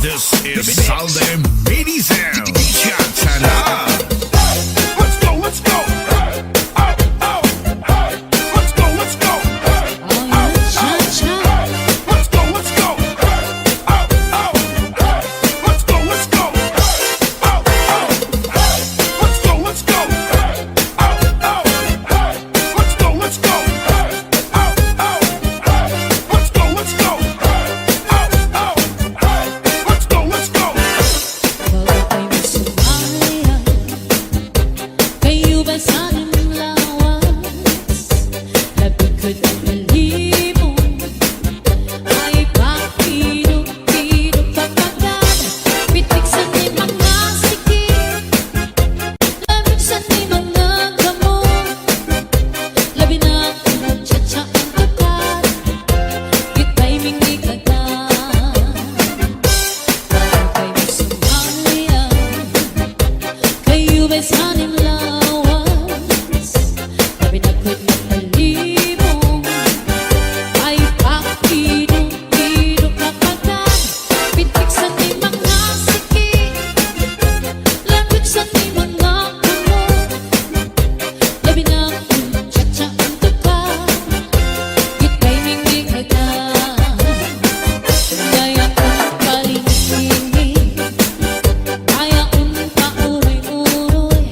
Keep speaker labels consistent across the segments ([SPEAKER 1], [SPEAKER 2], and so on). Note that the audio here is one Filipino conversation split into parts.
[SPEAKER 1] This is Salde Mini Sound. Chantana.
[SPEAKER 2] Let's go, let's go. Let's go, let's go. Let's go, let's go. Let's go, let's go. Let's go, let's go. Let's go, let's go. Let's go, let's go.
[SPEAKER 3] Kayo ba sanang lawas? Labing ko ng malimo ay pakidog-idog papagan. Pitik sa ni mga sikip, lamig sa ni mga gamot. Labi na ako nagtsatsa ang tukat, kita'y mingi ka na. Parang kayo sumalian, kayo ba sanang lawas? Labi na ko'y matalimo ay pakidog-idog papagan. Pitik sa ni mga sikip, lamig sa ni mga gamot. Labi na ako nagtsatsa ang tukat, kita'y mingi ka na. Kaya kong palihim, kaya kong pauroy-uroy,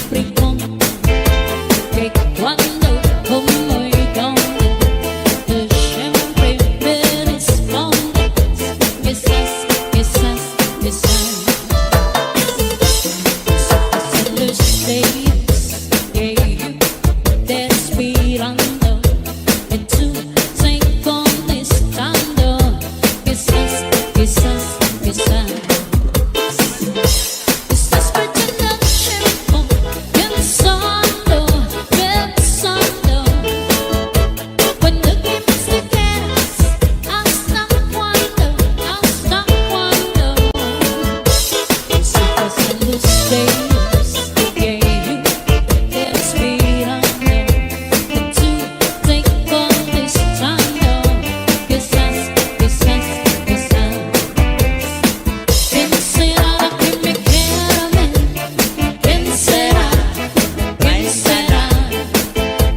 [SPEAKER 3] pregunto que cuando, cómo y dónde, tú siempre me respondes. Quizás, quizás, quizás. Pasan los días que yo desesperando y tú sin contestando. Quizás, quizás, quizás. Estás perdiendo tiempo pensando, pensando. Cuando quieres te quedas, ¿hasta cuándo? ¿Hasta cuándo? Se pasan los días que yo desesperando y tú sin contestando. Quizás, quizás, quizás. ¿Quién será la que me quiera a mí? ¿Quién será? ¿Quién será?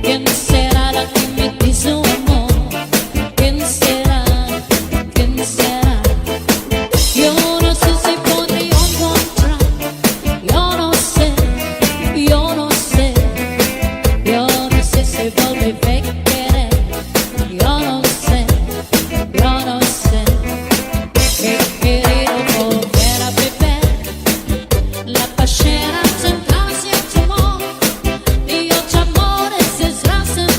[SPEAKER 3] ¿Quién será la que me dice su amor? ¿Quién será? ¿Quién será? Yo no sé si podría encontrar. Yo no sé, yo no sé. Yo no sé si volveré a querer. Yo no sé, yo no sé. He querido volver a beber la pasión sin casi amor y otros amores desgraciados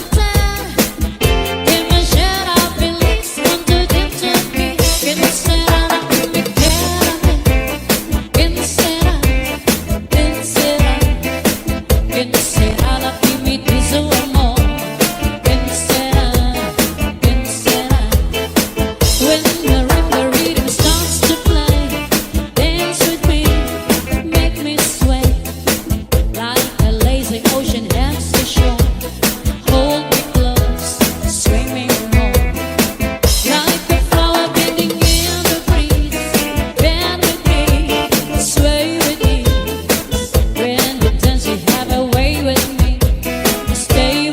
[SPEAKER 3] que me llena feliz cuando dentro de mí. ¿Quién será la que me quiera a mí? ¿Quién será? ¿Quién será? ¿Quién será la que me dice su amor? ¿Quién será? ¿Quién será? When the rhythm starts to play, dance with me, make me sway like a lazy ocean heads the shore. Hold me close, swimming home like a flower bending in the breeze. Bend with me, sway with me. When you dance, you have a way with me. Stay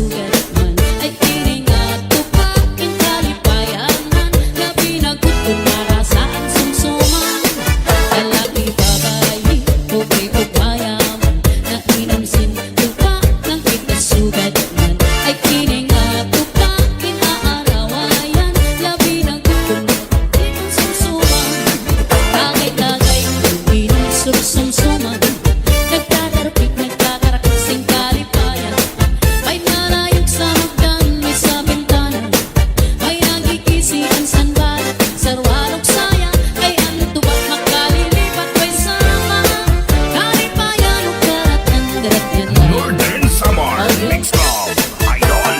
[SPEAKER 3] sugat man ay tiningatupaking kalipayanan. Labi na gutod marasaan sumsuman, lalaki babayi, okay upayaman, na inamsin tupa ng itasugat man ay tiningatupaking aarawayan. Labi na gutod inong sumsuman, tagay-tagay inong sumsuman, nagtatarapik nagtatarakasing kalipayan. May nalayag sa hagdan, may sa bintana, may nagkikisian sanbal, sarwalog saya, ay antubak makalilipat, may sama kalipayan o karatan darat yan.
[SPEAKER 1] Northern Samar Mix Club Idol.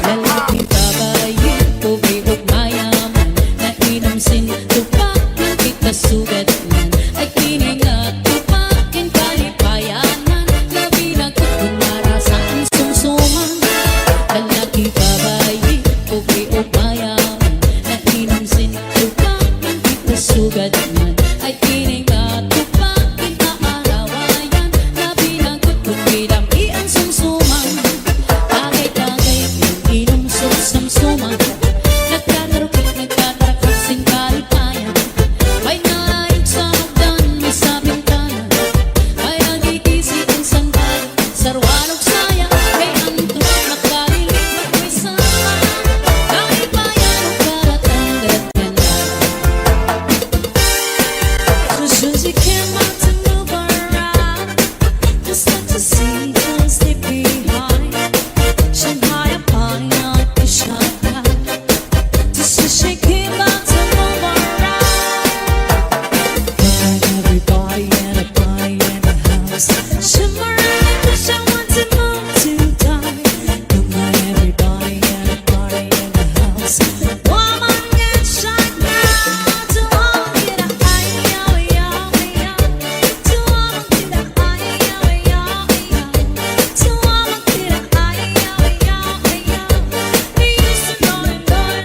[SPEAKER 3] Lalaki babayi, pobre ug mayaman, na inamsin tupak ng itasugat man ay tiningatupaking kalipayanan. Labi na gutod marasaan sumsuman, lalaki babayi, pobre ug mayaman, na inamsin tupak ng itasugat man ay tiningatupaking aarawayan. Labi na gutod bidang-ian sumsuman, tagay-tagay inom sumsuman, nagtatarukik nagtatarakasing kalipayan. May nalayag sa hagdan, may sa bintana, may nagkikisian sanbal, sarwalog saya, kay antubak makalilipat, may sama kalipayan o karatan darat yan. Susie came out to move around, just not to see, just stay behind. Shanghai upon the Shanghai, just she came out to move around. Got everybody and a party in the house. Shimmering and wish I want to move to die. Come on, everybody and a party in the house. Woman get shot now, to all get a high, yo, yo, yo. To all get a high, yo, yo, yo. To all get a high, yo, yo, yo. We used to know it,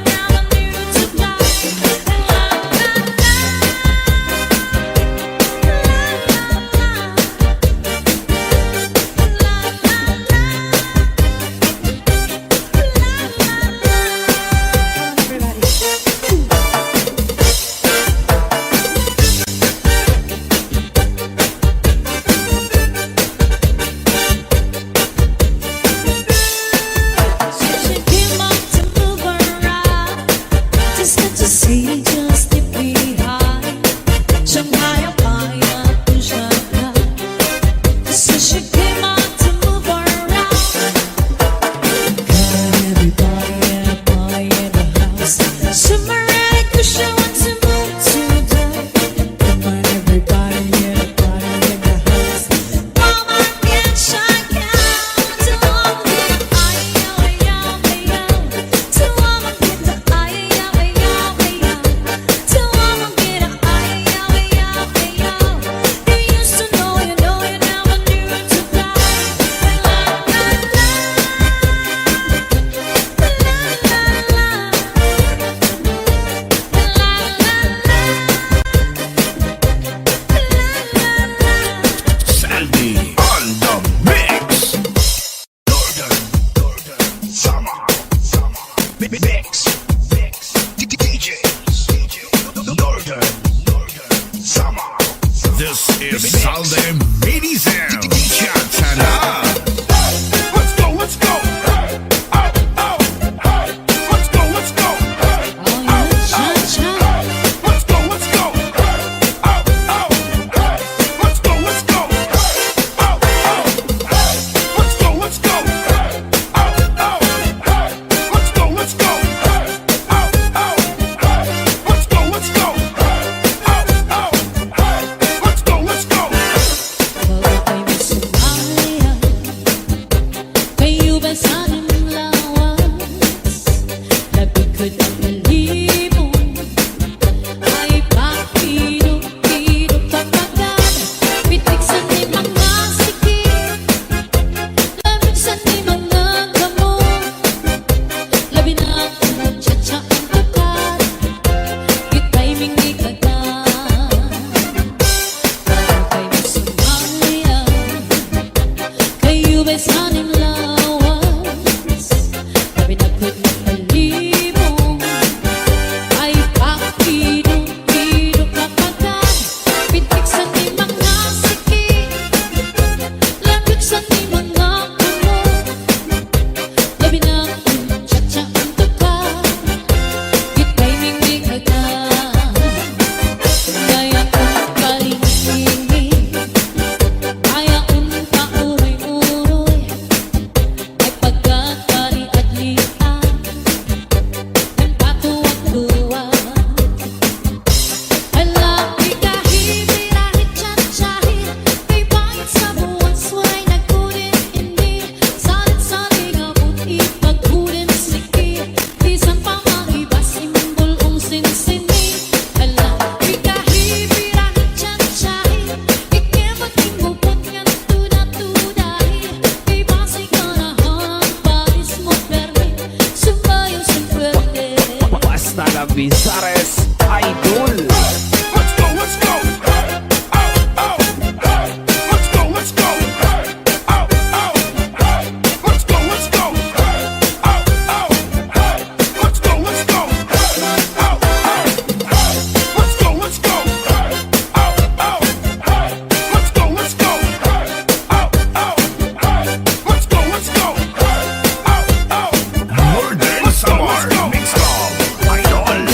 [SPEAKER 3] now I'm new to die. She came out to move around, just not to see, just to be high. Shanghai upon the Shanghai. So she came out to move around. Got everybody and a party in the house. Shimmering, cause she wants to move today. Come on, everybody and a party in the house. Woman get shot down, to all get high, yo, yo, yo. To all get the high, yo, yo, yo. To all get a high, yo, yo, yo. They used to know you, now I'm new to die. La la la,
[SPEAKER 1] Sandy on the mix. Northern Samar Mix. DJs. Northern Samar. This is Salde Mini Sound. Chatana.
[SPEAKER 2] Let's go, let's go. Hey, oh, oh, hey. Let's go, let's go. Hey,
[SPEAKER 3] oh yeah, cha-cha.
[SPEAKER 2] let's go, let's go. Hey, oh, oh, hey. Let's go, let's go. Hey, oh, oh, hey. Let's go, let's go. Hey, oh, oh, hey. Let's go, let's go. Hey,
[SPEAKER 3] pinagkut na talibong ay pakidong-kidong kapagad. Pitik sa di mga sikit, lagot sa di mga kumo, labi na tsa-tsa ang tuka, di kay mingming agad. Kaya kung kalingin, kaya kung kauroy-uroy, ay pagkakari at lian, ang patuwag-tuwag. Alaki kahit birahe tsa-tsahin, kay bakit sa buwan sway nagkunin hindi, salit-saling abot ipagkunin sikit, isang pamangibas imbol kong sinsini. Alaki kahit birahe tsa-tsahin, ikibating bupot nga tuda-tudahin, kay basi ka na hang paris mo permit, sumayo sa pwede.
[SPEAKER 4] Basta la Bizares Idol.
[SPEAKER 2] Let's go, let's go. Oh, oh, hey. Let's go, let's go. Oh, oh, hey. Let's go, let's go. Oh, oh, hey. Let's go, let's go. Oh, oh, hey. Let's go, let's go. Oh, oh, hey. Let's go, let's go. Oh, oh, hey. Let's go, let's go. Oh, oh.
[SPEAKER 1] More than summer mixed up idol.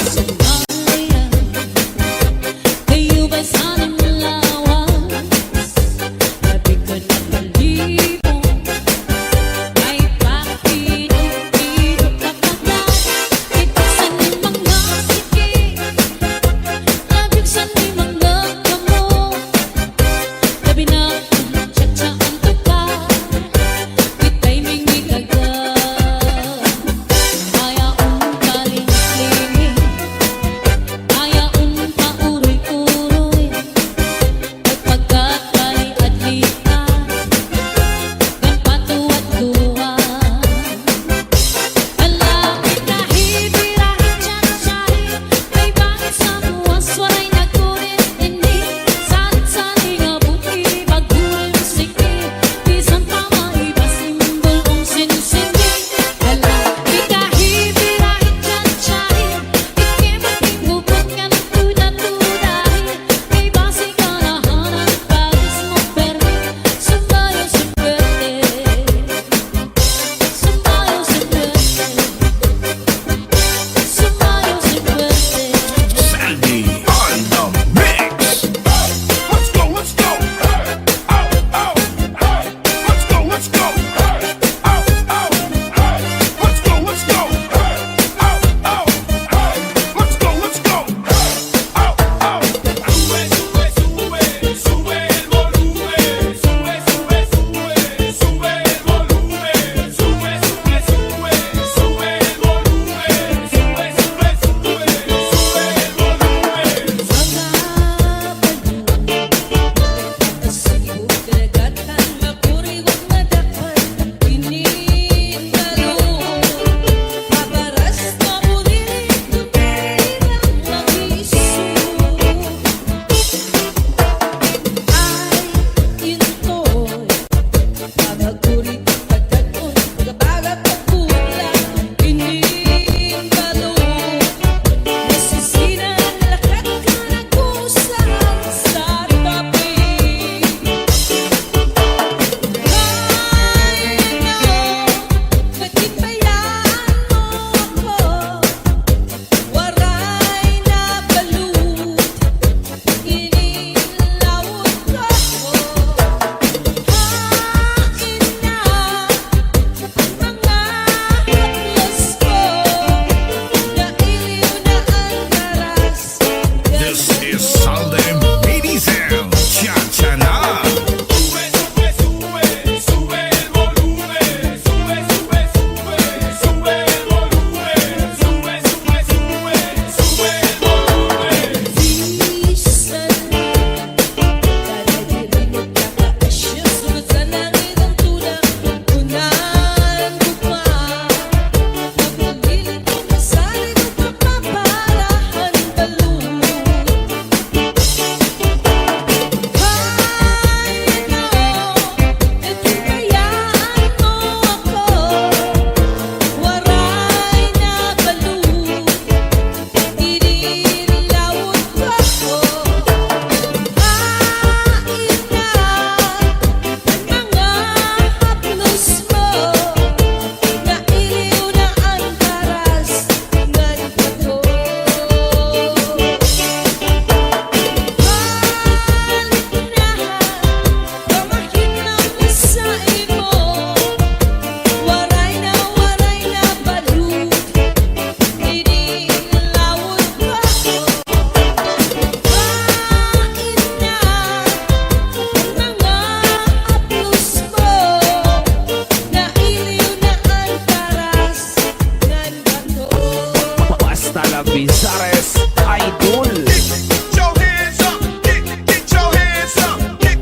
[SPEAKER 4] Vizares Idol.
[SPEAKER 2] Get your hands up, get your hands up, get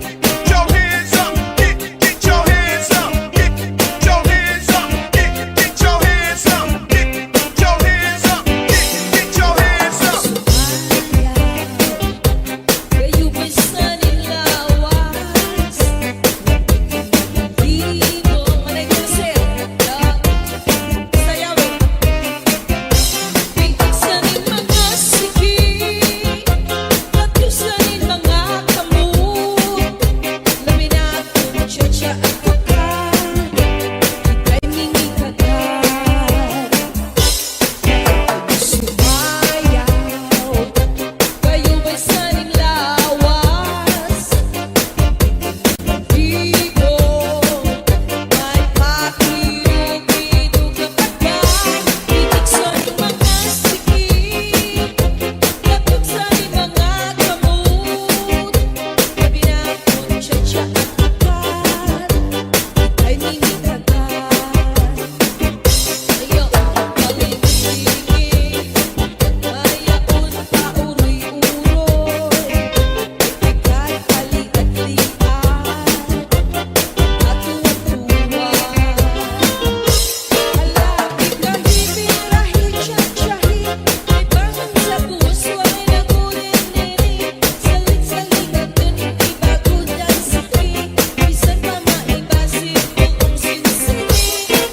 [SPEAKER 2] your hands up, get your hands up, get your hands up, get your hands up, get your hands up, get your hands up.
[SPEAKER 3] Kayo ba'y saning lawas? Di mo managkasir sayawin. Pitik sanin mga sikip, Pati sanin mga kamot. Labi na akong tiyatya at kukat, Ika'y mingikagat. Sumayaw, kayo ba'y saning lawas? Di ko may pakirugido kapagka Pitik saning mga sikip, Pati saning mga kamot. Labi na akong tiyatya at kukat, Ika'y mingikagat. Ayaw palibigin, ayaon pauroy-uroy, Ika'y aligat-ligat at tuwa-tuwa. Halapit kahit birahe, tiyatyahin, May bangon sa puso ay nagunin-nini, Salit-saligan ganun ibagod ang sakit, Bisan pa maibasin buong sinsini.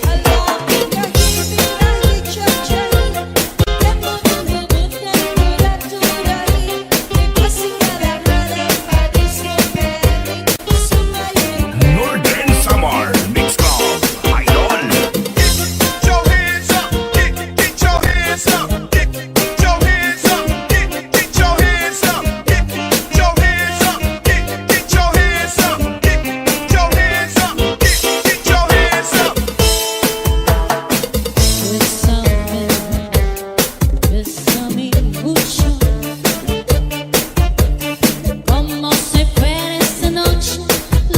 [SPEAKER 3] Halapit kahit birahe, tiyatyahin, Damo ng bubot ng kulat-turahin, May pasingalahanan padis mo peling, Sumayin
[SPEAKER 1] Northern Samar Mix Club Idol.
[SPEAKER 2] Get your hands up, get your hands up, get your hands up, get your hands up, get your hands up, get your hands up, get your hands up, get your hands up.
[SPEAKER 3] Bésame mucho, como si fuera esta noche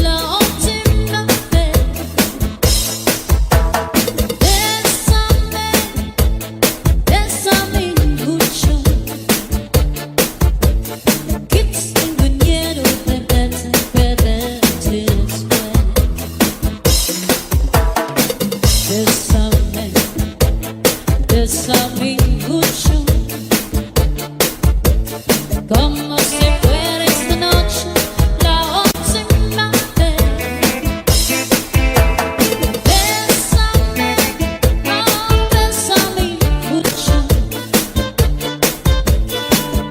[SPEAKER 3] la última vez. Bésame mucho, que tengo miedo de perderte después. Bésame mucho, como si fuera esta noche la última vez. Bésame, oh, bésame mucho,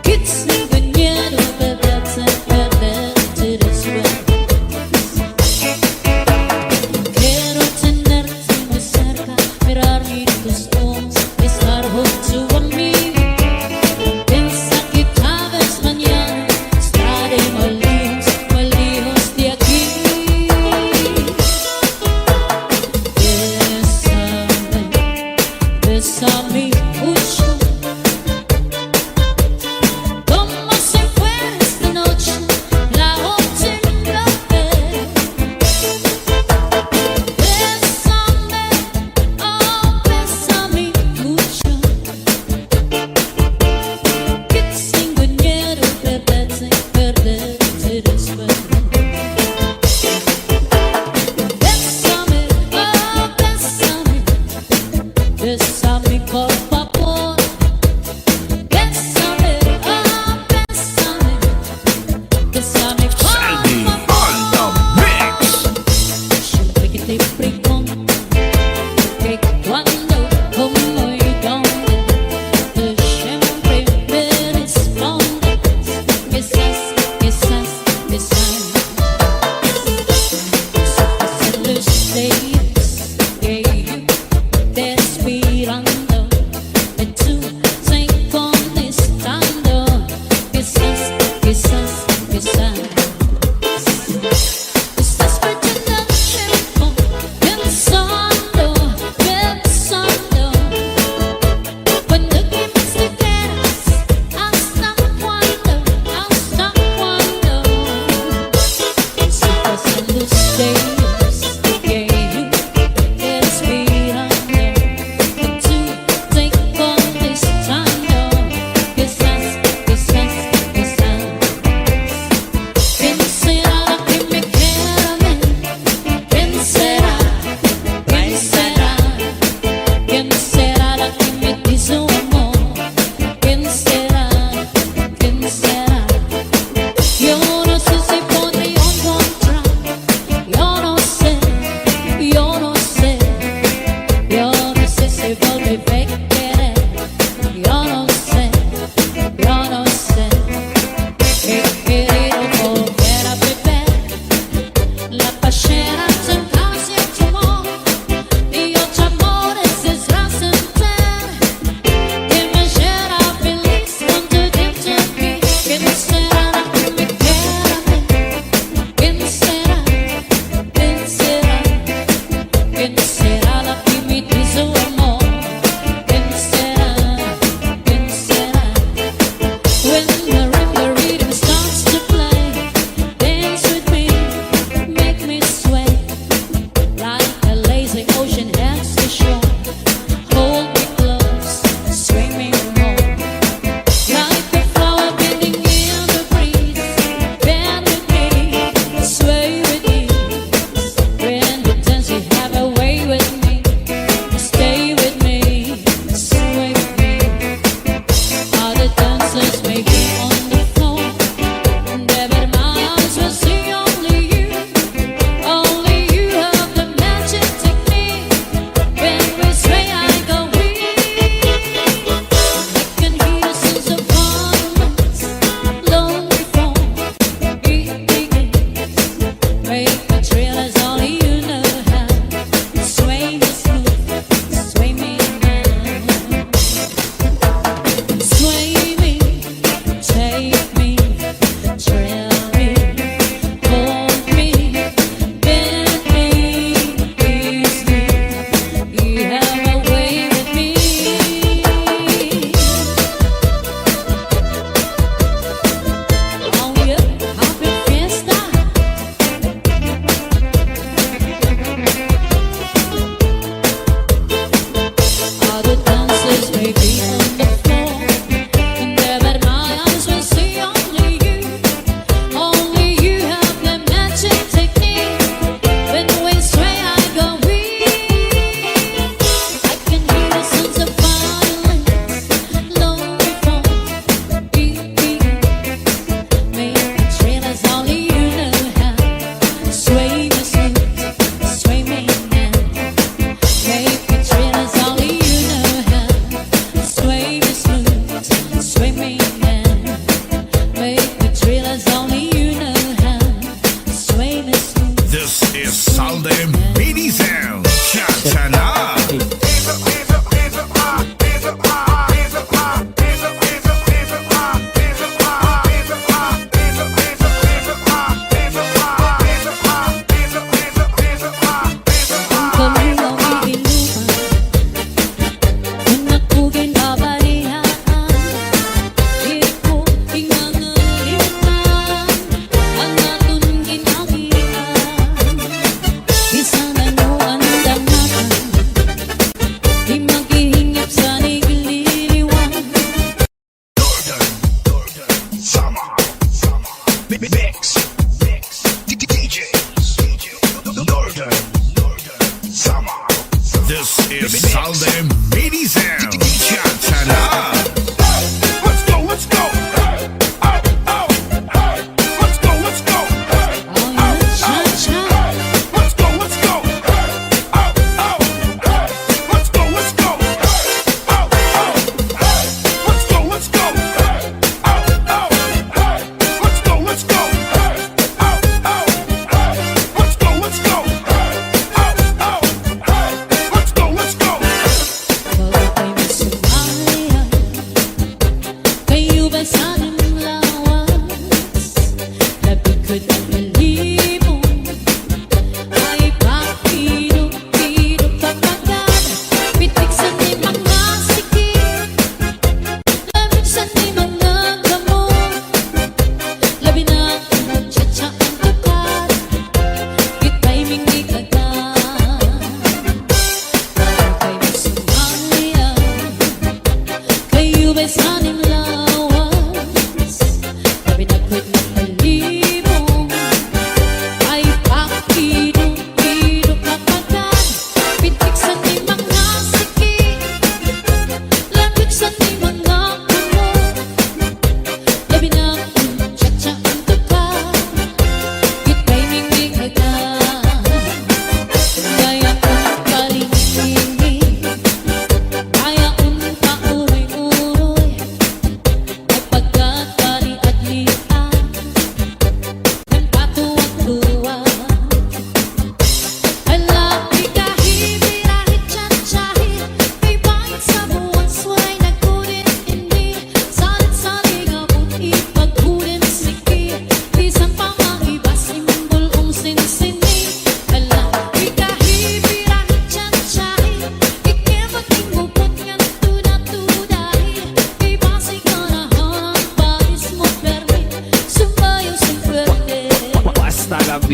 [SPEAKER 3] que tengo miedo de perderte después. Quiero tenerte muy cerca, mirar en tus ojos, estar junto a mí. Piensa que tal vez mañana estaremos muy lejos de aquí. Bésame mucho, como si fuera esta noche la última vez. Bésame, oh, bésame mucho, que tengo miedo de perderte después. Bésame, oh, bésame, bésame por favor. Bésame, oh, bésame, bésame por
[SPEAKER 1] Sandy
[SPEAKER 3] favor.
[SPEAKER 1] on the mix.
[SPEAKER 3] Siempre que te pregunto que cuándo, cómo y dónde, tú siempre me respondes quizás, quizás, quizás. Pasan los días que yo te esperando, y tú te contestando quizás, quizás, quizás. Estás perdiendo el tiempo pensando, pensando. Cuando quieres te quedas, ¿hasta cuándo? ¿Hasta cuándo? Se pasan los días que yo te esperando, y tú te contestando. yo no sé, he querido volver a beber la passionata en casi tu amor y otro amores desracenter. Imagina feliz cuando dentro aquí, ¿quién será la que me quiera a mí? ¿Quién será? ¿Quién será? ¿Quién será la que me dice o amor? ¿Quién será? ¿Quién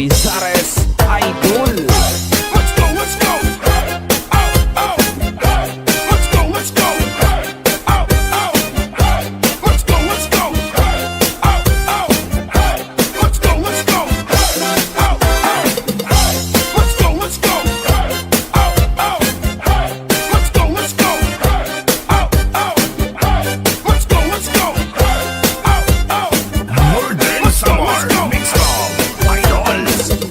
[SPEAKER 4] Bizares Idol.
[SPEAKER 2] Let's go, let's go. Hey, oh, oh, hey. Let's go, let's go. Hey, oh, oh, hey. Let's go, let's go. Hey, oh, oh, hey. Let's go, let's go. Hey, oh, oh, hey. Let's go, let's go. Hey, oh, oh, hey. Let's go, let's go. Hey, oh, oh, hey. Let's go, let's go. Hey, oh, oh, hey.
[SPEAKER 1] More than summer. Mix Club Idol.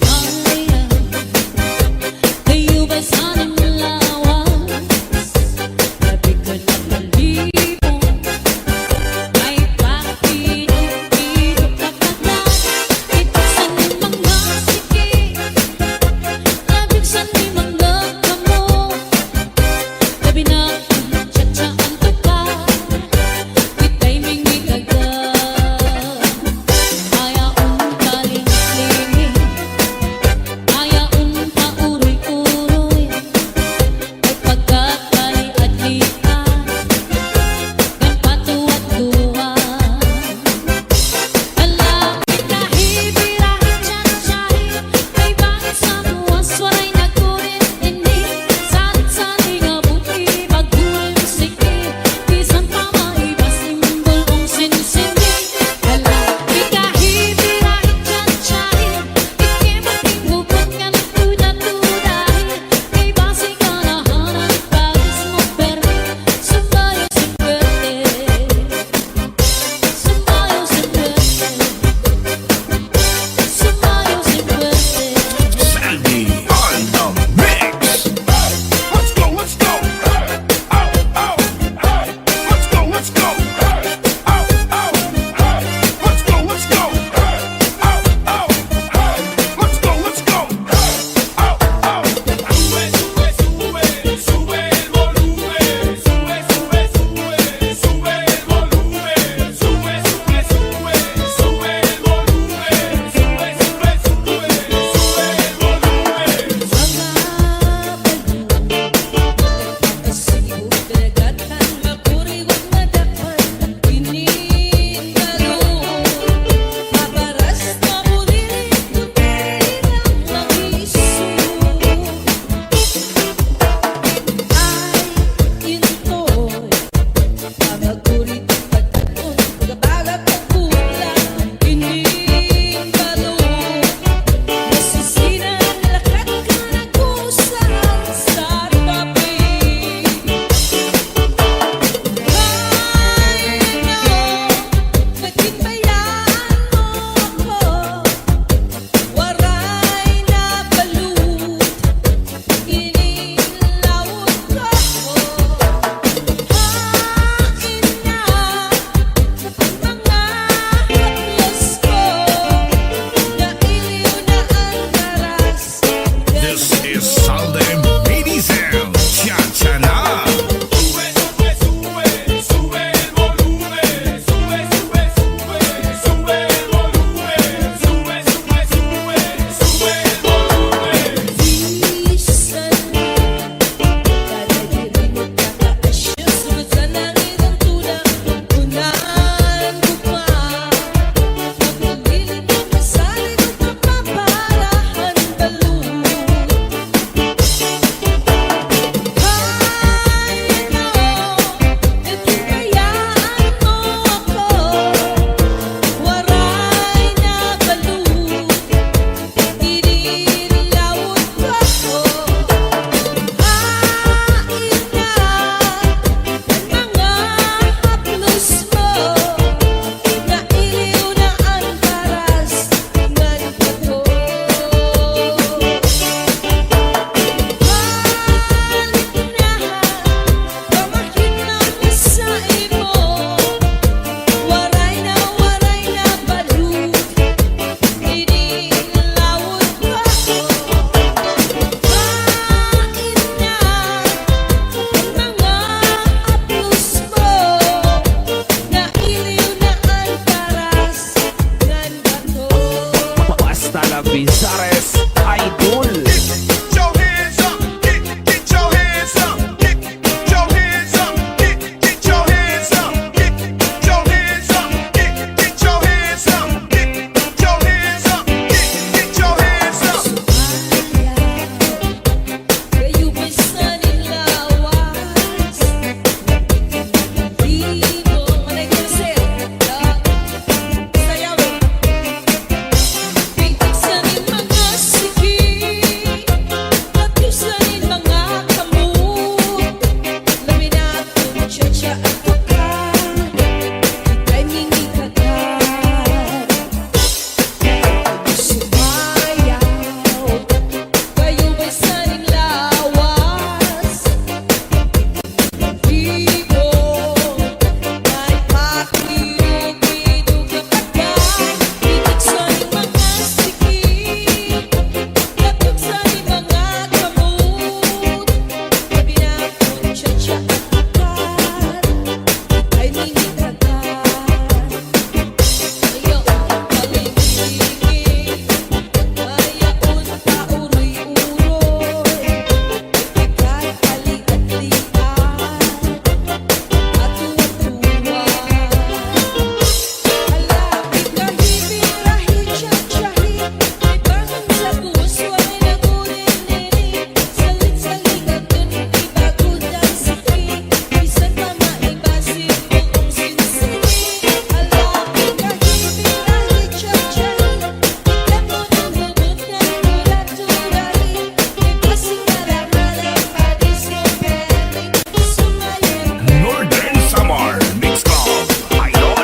[SPEAKER 1] Northern Samar Mix Club Idol.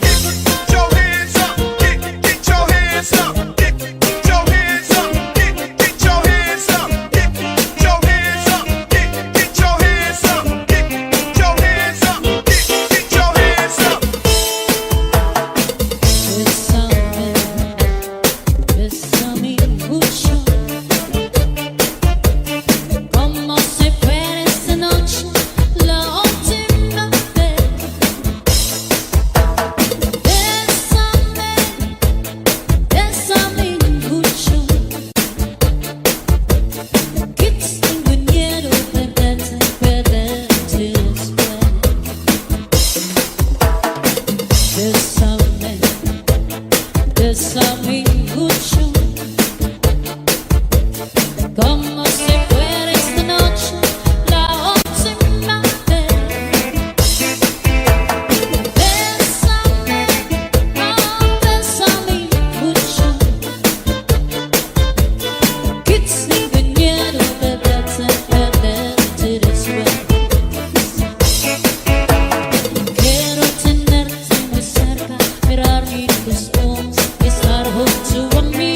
[SPEAKER 2] Get your hands up, get your hands up, get your hands up, get your hands up, get your hands up, get your hands up, get your hands up, get your hands up.
[SPEAKER 3] Bésame, bésame mucho. Como si fuera esta noche la última vez. Bésame, bésame mucho. Que tengo miedo perderte, perderte después. Bésame, bésame mucho. Como si fuera esta noche la última vez. Bésame, oh, bésame mucho. Que tengo miedo perderte, perderte después. Quiero tenerte muy cerca, mirar mis tus ojos, estar junto a mí.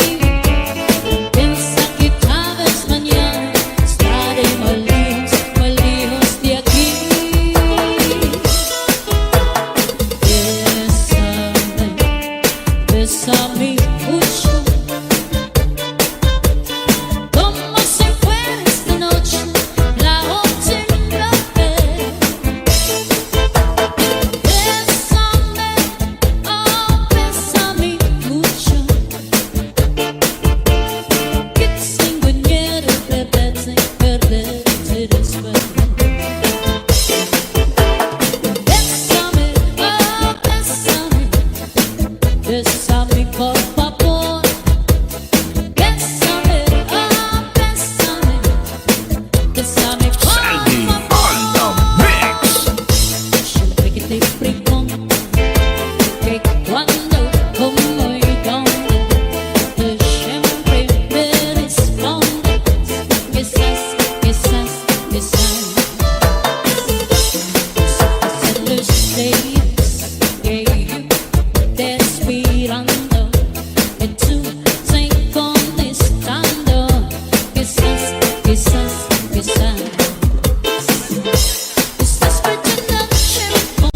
[SPEAKER 3] Piensa que tal vez mañana estaré muy lejos de aquí. Bésame, bésame mucho. Como si fuera esta noche la última vez. Bésame, oh, bésame mucho. Que tengo miedo perderte, perderte después. Bésame, oh, bésame. Bésame por favor. Bésame, oh, bésame. Bésame por
[SPEAKER 1] Sandy
[SPEAKER 3] favor.
[SPEAKER 1] on the mix.
[SPEAKER 3] Siempre que te pregunto que cuándo, cómo y dónde, tú siempre me respondes quizás, quizás, quizás. En los días que yo te esperando y tú te contestando quizás, quizás, quizás. Estás perdiendo el tiempo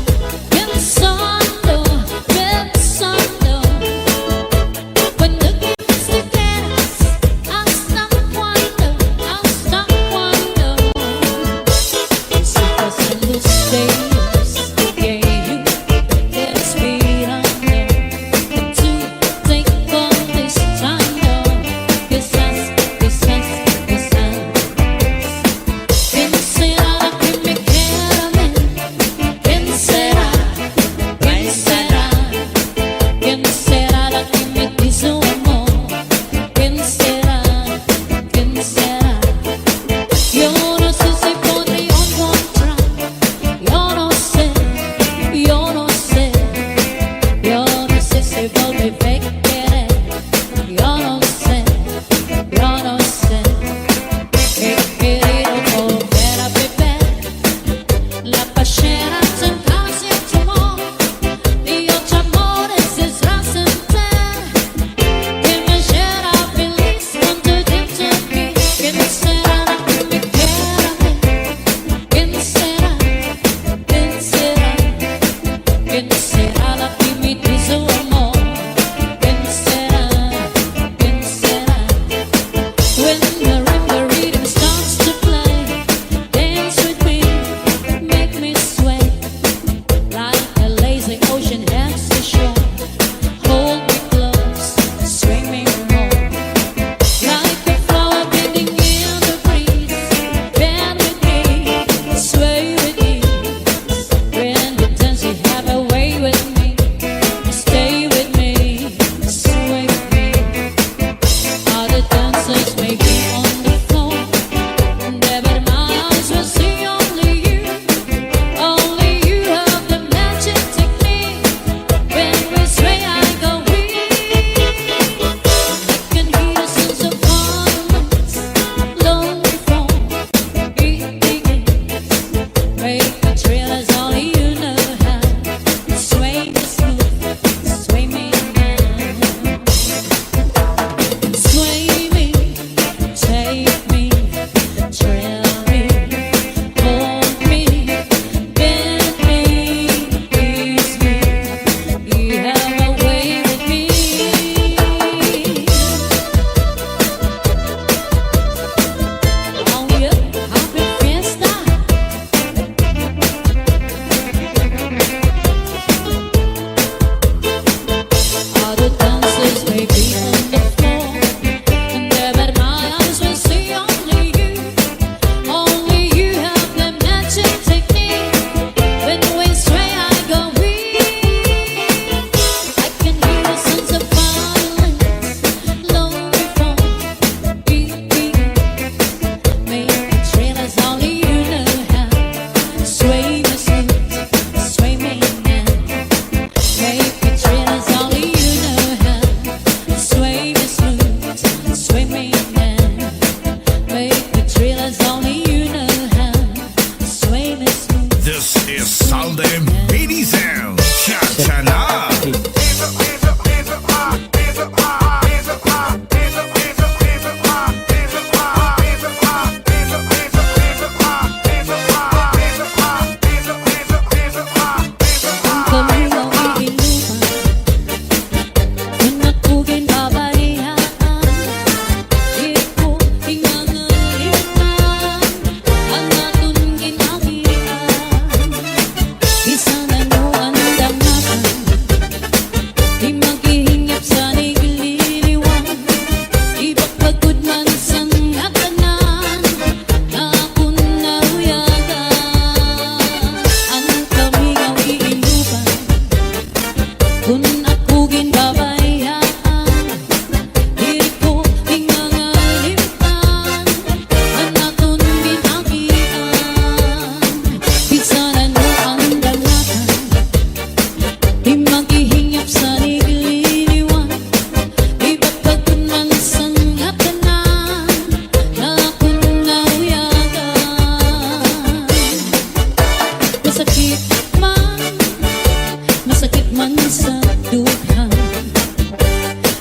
[SPEAKER 1] them baby sounds. Cha-cha na.
[SPEAKER 2] Hands up, hands up, hands up high, hands up high, hands up high, hands up, hands up, hands up high, hands up high, hands up high, hands up, hands up, hands up high, hands up high, hands up high, hands up, hands up, hands up high, hands up high.
[SPEAKER 3] Kami ang iinuman kung natugin babalihan. Di ko ingangalitan ang atong ginagian. Isa na noon damatan, di maghihingap sa nigililiwan. Di pagpagod man sa ngatanan, na akong naruyagan. Ang kami ang iinuman kung natugin babayaan. Di ko ingangalitan ang atong ginagian. Bisa na noon damatan, di maghihingap sa nigililiwan. Di pagpagod man sa ngatanan, na akong naruyagan. Masakit man sa duhan,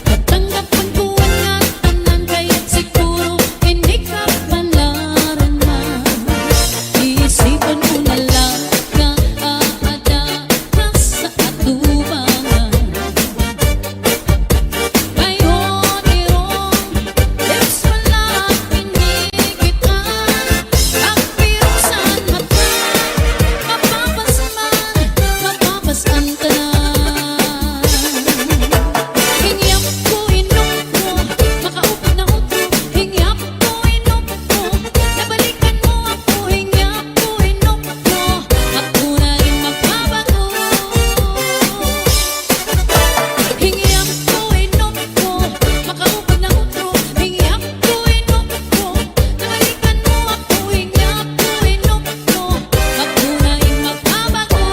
[SPEAKER 3] natanggapan ko ang tanan, kaya siguro hindi ka palaranan. Iisipan ko na lang na aada ka sa atubangan. Ngayon irong lips wala pinigitan, ang pirusan mata, mapapasan ka na. Hingyap ko inom ko, makaupo na utro. Hingyap ko inom ko, nabalikan mo ako. Hingyap ko inom ko, ako na rin magbabago. Hingyap ko inom ko, makaupo na utro. Hingyap ko inom ko, nabalikan mo ako. Hingyap ko inom ko, ako na rin magbabago.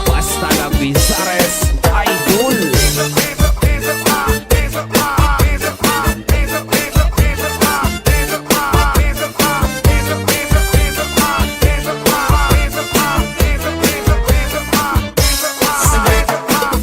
[SPEAKER 4] Basta na Bizares Idol.
[SPEAKER 2] Hands up, hands up, hands up high, hands up high, hands up high, hands up, hands up, hands up high, hands up high, hands up high, hands up, hands up, hands up high, hands up high, hands up high, hands up, hands up, hands up high, hands up high, hands up high.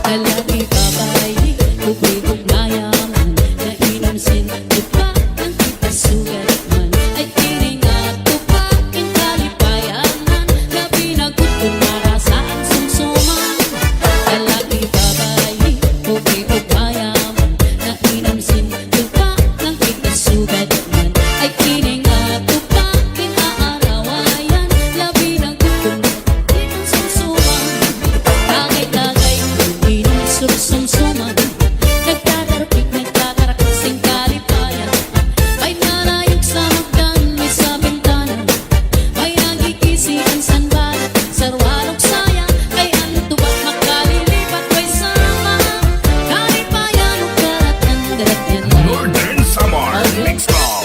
[SPEAKER 3] Lalaki, babae, kubig-ug mayaman, nainom sin tupa ng kitasugat man. Ay kini nga tupa king kalipayanan, labi na gutom marasaan sumsuman. Lalaki, babae, kubig-ug mayaman, nainom sin tupa ng kitasugat man. Ay kini nga tupa king aarawayan, labi na gutom itong sumsuman. Tagay-tagay, inom sumsuman, nagkakarapik, nagkakarakasing kalipayan. May narayog sa hagdan, may sa bintana, may nagkikisian sanbalat, sarwarok saya, kay ano tubak makalilipat, may sama kalipayan, ukarat ang darat yan.
[SPEAKER 1] Northern Samar Mix Club.